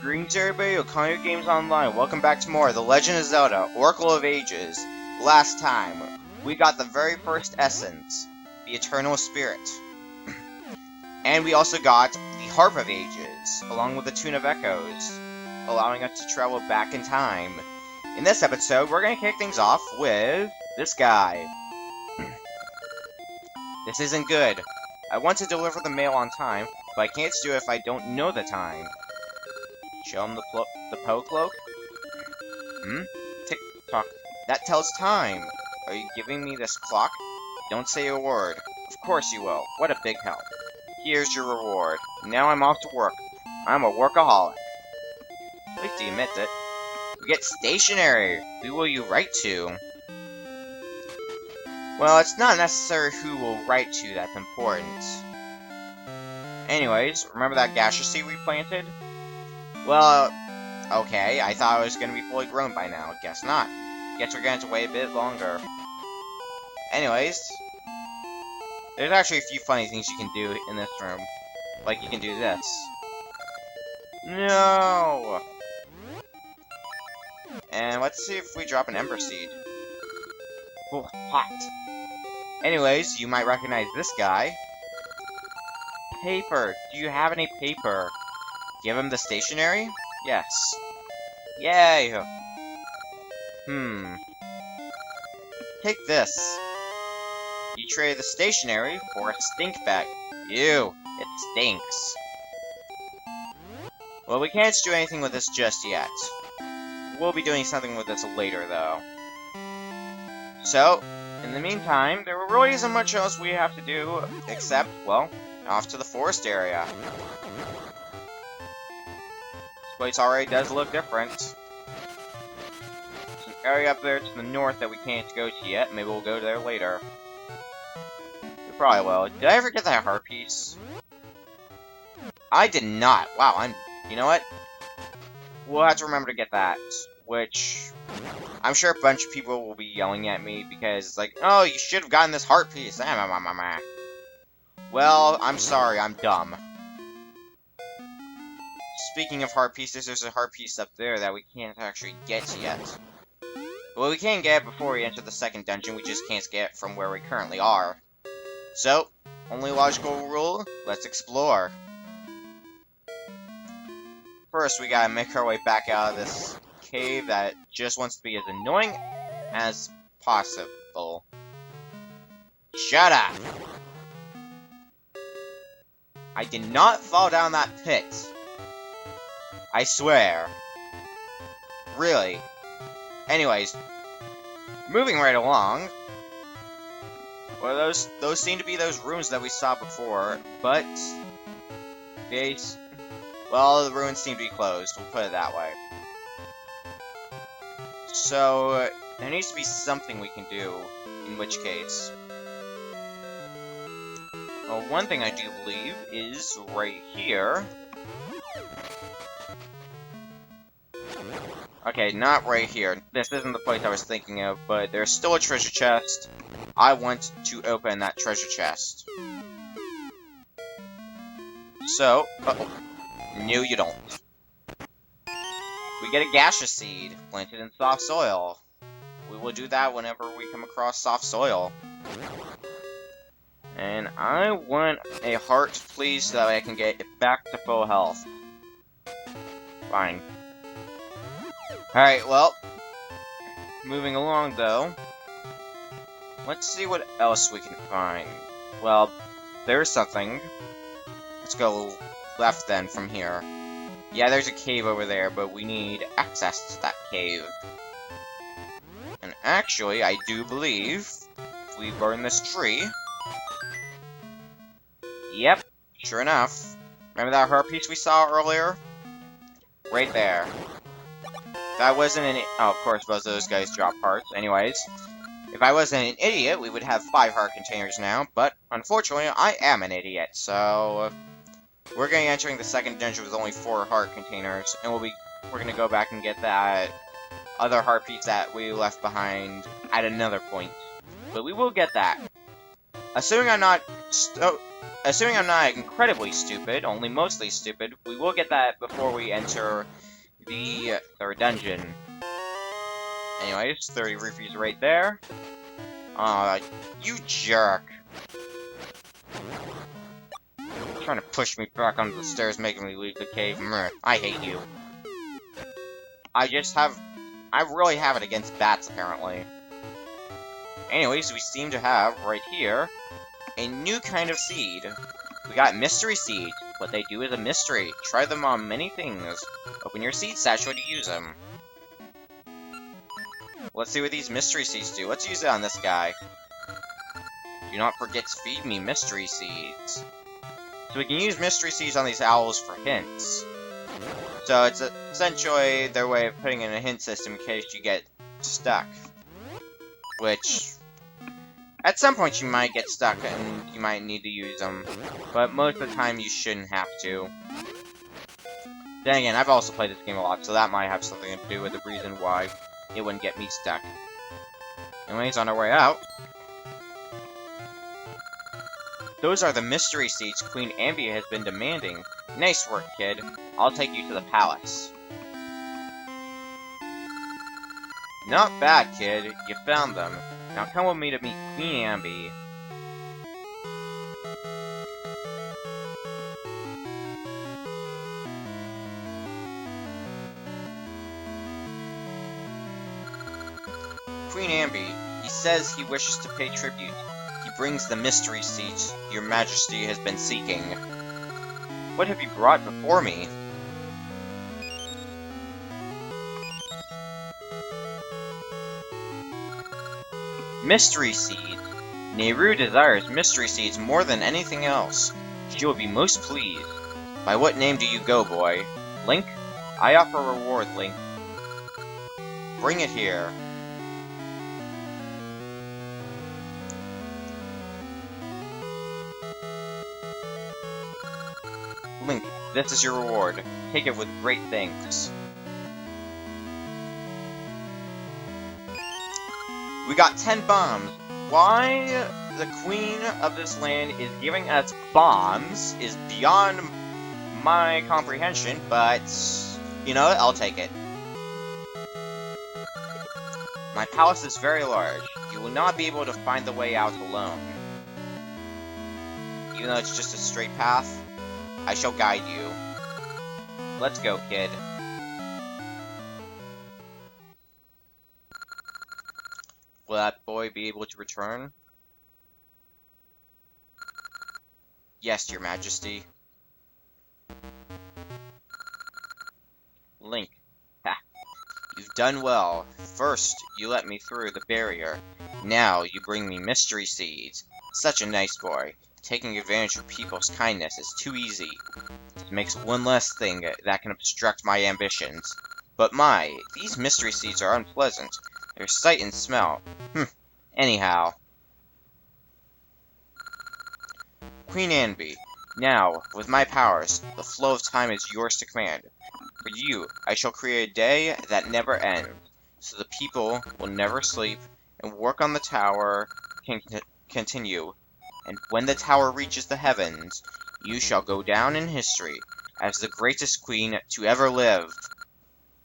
Greetings everybody, Okano Games Online. Welcome back to more The Legend of Zelda, Oracle of Ages. Last time, we got the very first essence, the Eternal Spirit. And we also got the Harp of Ages, along with the Tune of Echoes, allowing us to travel back in time. In this episode, we're going to kick things off with this guy. This isn't good. I want to deliver the mail on time, but I can't do it if I don't know the time. Show him the Poe cloak? Tick-tock. That tells time. Are you giving me this clock? Don't say a word. Of course you will. What a big help. Here's your reward. Now I'm off to work. I'm a workaholic. At least he admits it. We get stationery. Who will you write to? Well, it's not necessary who we'll write to that's important. Anyways, remember that gaseous seed we planted? Well, okay, I thought it was going to be fully grown by now. Guess not. Guess we're going to wait a bit longer. Anyways, there's actually a few funny things you can do in this room. Like, you can do this. No! And let's see if we drop an Ember Seed. Oh, hot. Anyways, you might recognize this guy. Paper! Do you have any paper? Give him the stationery? Yes. Yay! Take this. You trade the stationery for a stink bag. Ew, it stinks. Well, we can't do anything with this just yet. We'll be doing something with this later, though. So, in the meantime, there really isn't much else we have to do, except, well, off to the forest area. Place already does look different. There's an area up there to the north that we can't go to yet. Maybe we'll go there later. We probably will. Did I ever get that heart piece? I did not. Wow, you know what? We'll have to remember to get that. Which, I'm sure a bunch of people will be yelling at me because it's like, oh, you should have gotten this heart piece. Well, I'm sorry, I'm dumb. Speaking of heart pieces, there's a heart piece up there that we can't actually get yet. Well, we can get it before we enter the second dungeon, we just can't get it from where we currently are. So, only logical rule, let's explore. First, we gotta make our way back out of this cave that just wants to be as annoying as possible. Shut up! I did not fall down that pit. I swear. Really. Anyways, moving right along. Well, those seem to be those rooms that we saw before, but well, the ruins seem to be closed. We'll put it that way. So there needs to be something we can do. In which case, well, one thing I do believe is right here. Okay, not right here. This isn't the place I was thinking of, but there's still a treasure chest. I want to open that treasure chest. So, no you don't. We get a gaseous seed, planted in soft soil. We will do that whenever we come across soft soil. And I want a heart, please, so that I can get it back to full health. Fine. Alright, well, moving along, though, let's see what else we can find. Well, there's something. Let's go left, then, from here. Yeah, there's a cave over there, but we need access to that cave. And actually, I do believe, if we burn this tree... Yep, sure enough. Remember that heart piece we saw earlier? Right there. If I wasn't an oh, of course, both of those guys drop hearts. Anyways, if I wasn't an idiot, we would have 5 heart containers now, but unfortunately, I am an idiot, so we're going to be entering the second dungeon with only 4 heart containers, and we're going to go back and get that other heart piece that we left behind at another point. But we will get that. Assuming I'm not assuming I'm not incredibly stupid, only mostly stupid, we will get that before we enter the third dungeon. Anyways, 30 rupees right there. You jerk. Trying to push me back onto the stairs, making me leave the cave. I hate you. I really have it against bats, apparently. Anyways, we seem to have, right here, a new kind of seed. We got mystery seeds. What they do is a mystery. Try them on many things. Open your seed satchel to use them. Let's see what these mystery seeds do. Let's use it on this guy. Do not forget to feed me mystery seeds. So we can use mystery seeds on these owls for hints. So it's essentially their way of putting in a hint system in case you get stuck. Which, at some point you might get stuck and you might need to use them. But most of the time you shouldn't have to. Then again, I've also played this game a lot, so that might have something to do with the reason why it wouldn't get me stuck. Anyways, on our way out. Those are the mystery seeds Queen Ambi has been demanding. Nice work, kid. I'll take you to the palace. Not bad, kid. You found them. Now come with me to meet Queen Ambi. Queen Ambi, he says he wishes to pay tribute. He brings the mystery seeds your majesty has been seeking. What have you brought before me? Mystery seeds. Nehru desires mystery seeds more than anything else. She will be most pleased. By what name do you go, boy? Link? I offer a reward, Link. Bring it here. Link, this is your reward. Take it with great thanks. We got 10 bombs. Why the queen of this land is giving us bombs is beyond my comprehension, but you know what? I'll take it. My palace is very large. You will not be able to find the way out alone. Even though it's just a straight path, I shall guide you. Let's go, kid. Will that boy be able to return? Yes, your majesty. Link. Ha. You've done well. First, you let me through the barrier. Now, you bring me mystery seeds. Such a nice boy. Taking advantage of people's kindness is too easy. It makes one less thing that can obstruct my ambitions. But these mystery seeds are unpleasant. Their sight and smell. Anyhow. Queen Ambi, now, with my powers, the flow of time is yours to command. For you, I shall create a day that never ends, so the people will never sleep, and work on the tower can continue. And when the tower reaches the heavens, you shall go down in history as the greatest queen to ever live.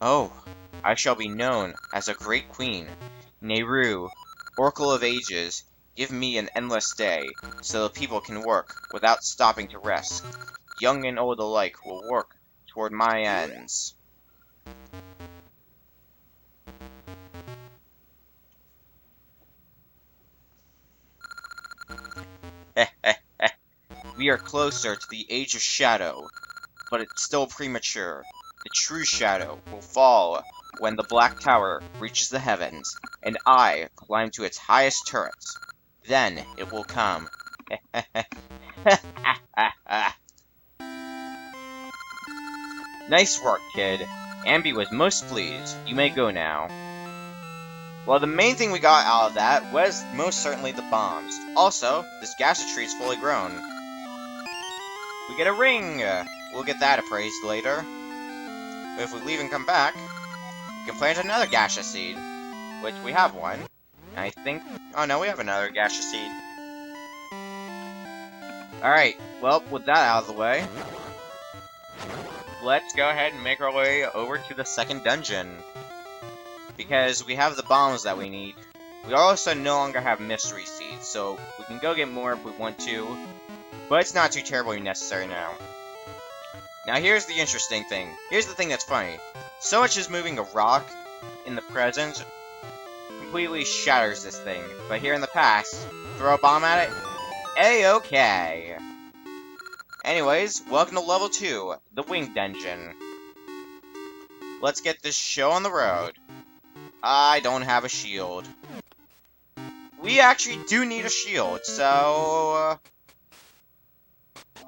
Oh, I shall be known as a great queen. Nehru, Oracle of Ages, give me an endless day, so the people can work without stopping to rest. Young and old alike will work toward my ends. We are closer to the Age of Shadow, but it's still premature. The true shadow will fall when the Black Tower reaches the heavens, and I climb to its highest turrets. Then it will come. Nice work, kid. Ambi was most pleased. You may go now. Well, the main thing we got out of that was most certainly the bombs. Also, this gacha tree is fully grown. We get a ring! We'll get that appraised later. But if we leave and come back, we can plant another gacha seed. Which we have one. I think... Oh no, we have another gacha seed. Alright, well, with that out of the way, let's go ahead and make our way over to the second dungeon. Because we have the bombs that we need. We also no longer have mystery seeds, so we can go get more if we want to, but it's not too terribly necessary now. Now here's the interesting thing. Here's the thing that's funny. So much as moving a rock in the present completely shatters this thing, but here in the past, throw a bomb at it, A-okay. Anyways, welcome to level 2, the Wing Dungeon. Let's get this show on the road. I don't have a shield. We actually do need a shield, so...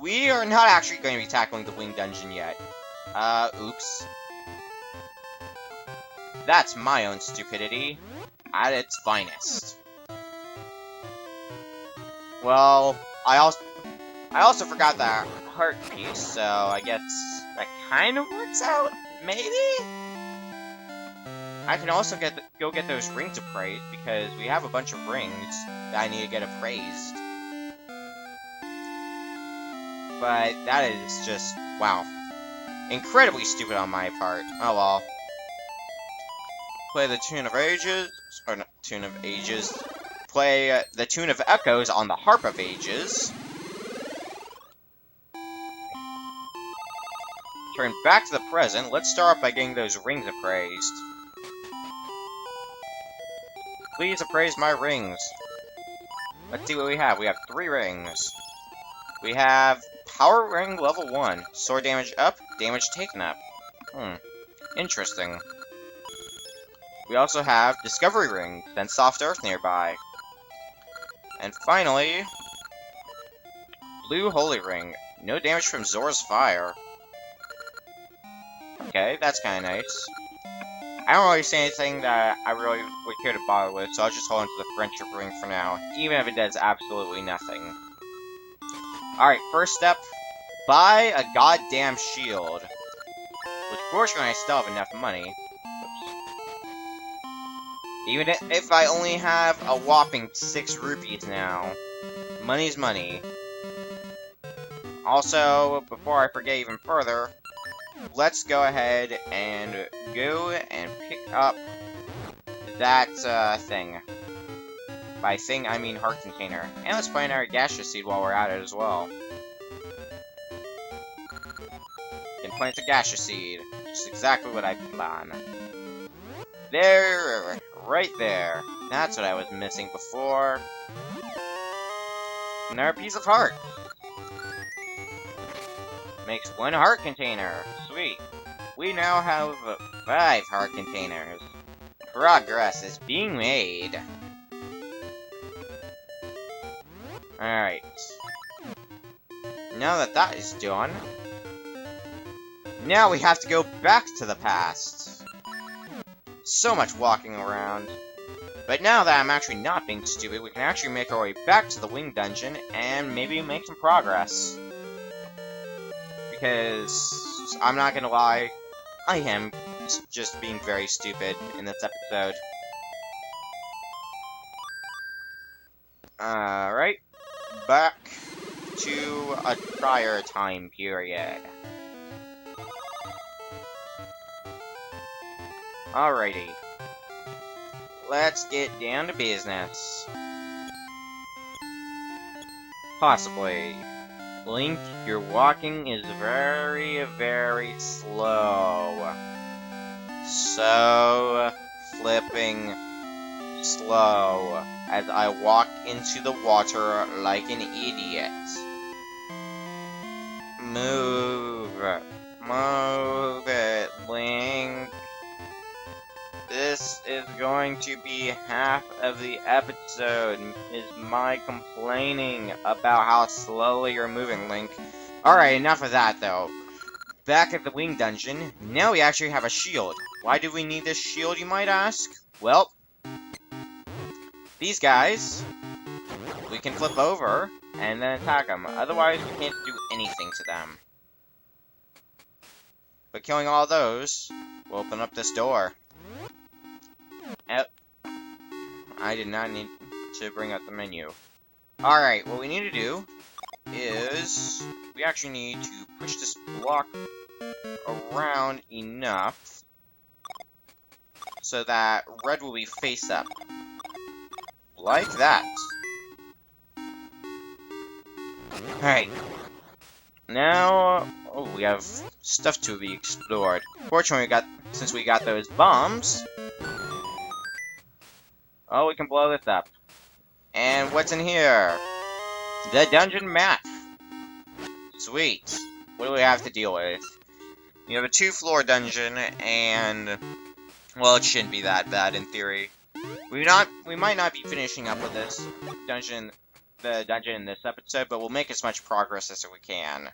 we are not actually going to be tackling the Wing Dungeon yet. Oops. That's my own stupidity at its finest. Well, I also forgot that heart piece, so I guess that kind of works out, maybe? I can also go get those rings appraised, because we have a bunch of rings that I need to get appraised. But that is just, wow. Incredibly stupid on my part. Oh well. Play the Tune of Ages, or not Tune of Ages. Play the Tune of Echoes on the Harp of Ages. Turn back to the present. Let's start off by getting those rings appraised. Please appraise my rings. Let's see what we have. We have 3 rings. We have Power Ring level 1. Sword damage up, damage taken up. Interesting. We also have Discovery Ring, then Soft Earth nearby. And finally, Blue Holy Ring. No damage from Zora's Fire. Okay, that's kinda nice. I don't really see anything that I really would care to bother with, so I'll just hold on to the Friendship Ring for now, even if it does absolutely nothing. Alright, first step, buy a goddamn shield. Which, fortunately, I still have enough money. Oops. Even if I only have a whopping 6 rupees now. Money's money. Also, before I forget even further, let's go ahead and go and pick up that thing. By thing, I mean heart container. And let's plant our gaseous seed while we're at it as well. And plant a gaseous seed. Just exactly what I planned. There, right there. That's what I was missing before. Another piece of heart. Makes 1 heart container. Sweet. We now have 5 heart containers. Progress is being made. Alright. Now that that is done, now we have to go back to the past. So much walking around. But now that I'm actually not being stupid, we can actually make our way back to the Wing Dungeon and maybe make some progress. Because, I'm not gonna lie, I am just being very stupid in this episode. Alright. Back to a prior time period. Alrighty. Let's get down to business. Possibly. Link, your walking is very, very slow. So flipping slow as I walk into the water like an idiot. Move. Move it, Link. This is going to be half of the episode, is my complaining about how slowly you're moving, Link. Alright, enough of that, though. Back at the Wing Dungeon, now we actually have a shield. Why do we need this shield, you might ask? Well, these guys, we can flip over and then attack them. Otherwise, we can't do anything to them. But killing all those will open up this door. I did not need to bring up the menu. Alright, what we need to do is we actually need to push this block around enough so that red will be face up. Like that. Alright. Now, oh, we have stuff to be explored. Fortunately, since we got those bombs, oh, we can blow this up. And what's in here? The dungeon map. Sweet. What do we have to deal with? We have a 2-floor dungeon, and well, it shouldn't be that bad in theory. We might not be finishing up with this dungeon, the dungeon in this episode, but we'll make as much progress as we can.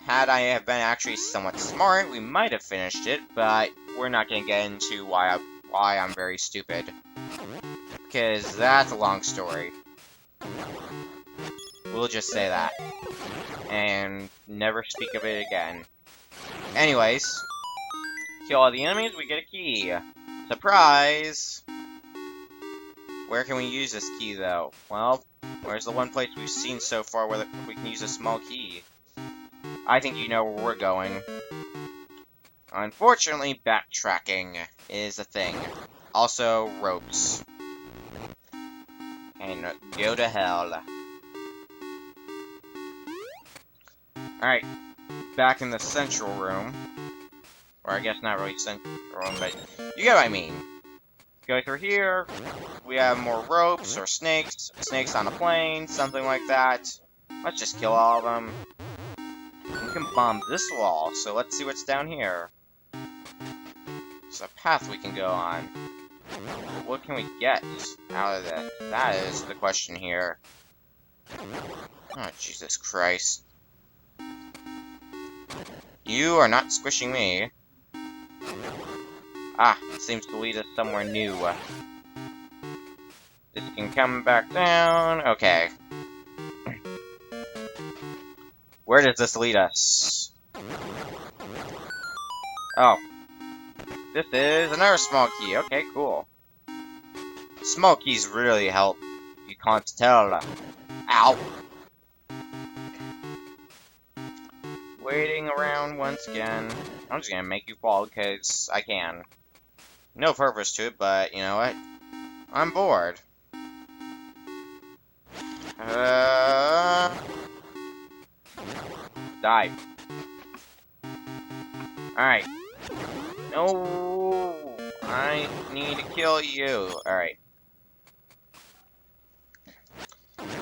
Had I have been actually somewhat smart, we might have finished it, but we're not going to get into why I'm very stupid. Because that's a long story. We'll just say that. And never speak of it again. Anyways, kill all the enemies, we get a key. Surprise! Where can we use this key, though? Well, where's the one place we've seen so far where we can use a small key? I think you know where we're going. Unfortunately, backtracking is a thing. Also, ropes. And go to hell. Alright, back in the central room. Or I guess not really central room, but you get what I mean. Go through here, we have more ropes or snakes on a plane, something like that. Let's just kill all of them. We can bomb this wall, so let's see what's down here. There's a path we can go on. What can we get out of that? That is the question here. Oh, Jesus Christ. You are not squishing me. Ah, it seems to lead us somewhere new. This can come back down. Okay. Where does this lead us? Oh. This is another small key. Okay, cool. Small keys really help. You can't tell. Ow! Waiting around once again. I'm just gonna make you fall because I can. No purpose to it, but you know what? I'm bored. Die. Alright. No! I need to kill you. Alright.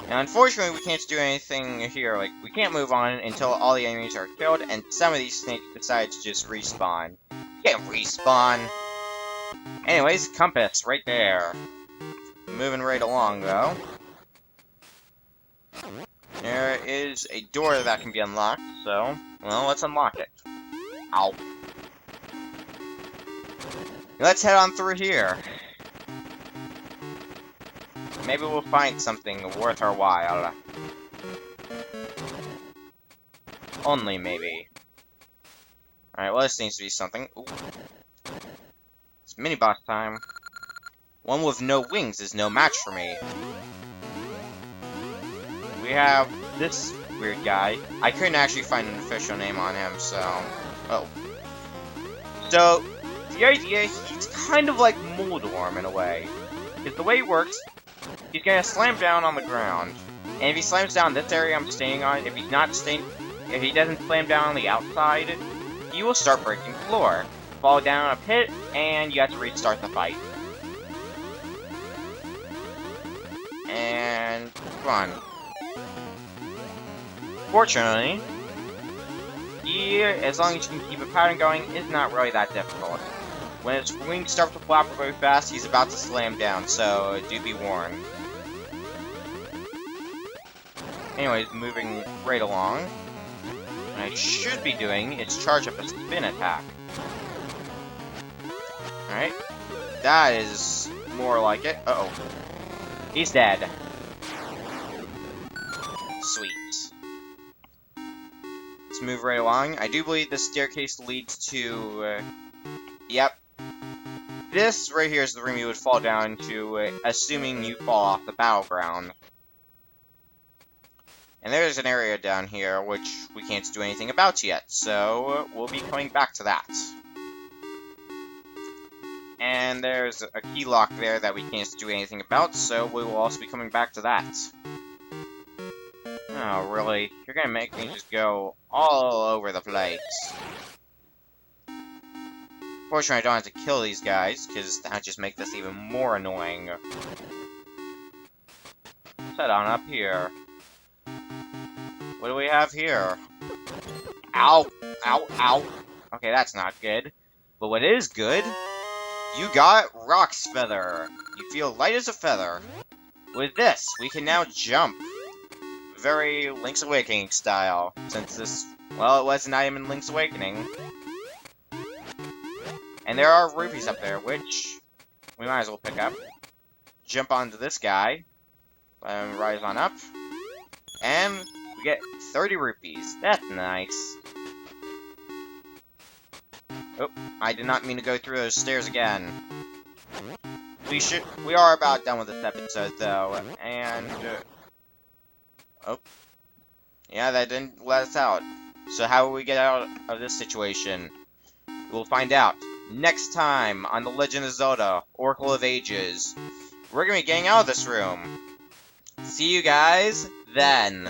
Now, unfortunately, we can't do anything here. Like, we can't move on until all the enemies are killed, and some of these snakes decide to just respawn. You can't respawn! Anyways, compass, right there. Moving right along, though. There is a door that can be unlocked, so, well, let's unlock it. Ow. Let's head on through here. Maybe we'll find something worth our while. Only maybe. Alright, well, this needs to be something. Ooh. It's mini-boss time. One with no wings is no match for me. We have this weird guy. I couldn't actually find an official name on him, so... Oh. So, the idea, he's kind of like Moldorm in a way. Because the way it works, he's gonna slam down on the ground. And if he slams down this area I'm standing on, if he doesn't slam down on the outside, he will start breaking the floor. Fall down a pit, and you have to restart the fight. And run. Fortunately, here, as long as you can keep a pattern going, is not really that difficult. When his wings start to flap really fast, he's about to slam down, so do be warned. Anyways, moving right along. What I should be doing is charge up a spin attack. Alright. That is more like it. Uh-oh. He's dead. Sweet. Let's move right along. I do believe this staircase leads to... yep. This right here is the room you would fall down to, assuming you fall off the battleground. And there's an area down here which we can't do anything about yet, so we'll be coming back to that. And there's a key lock there that we can't do anything about, so we will also be coming back to that. Oh, really? You're gonna make me just go all over the place. Fortunately, I don't have to kill these guys, because that would just make this even more annoying. Let's head on up here. What do we have here? Ow! Ow! Ow! Okay, that's not good. But what is good? You got Rock's Feather. You feel light as a feather. With this, we can now jump. Very Link's Awakening style. Since this, well, it was an item in Link's Awakening. And there are rupees up there, which we might as well pick up. Jump onto this guy. Let him rise on up. And we get 30 rupees. That's nice. Oh, I did not mean to go through those stairs again. We are about done with this episode, though, and... oh. Yeah, that didn't let us out. So how will we get out of this situation? We'll find out next time on The Legend of Zelda, Oracle of Ages. We're gonna be getting out of this room. See you guys then.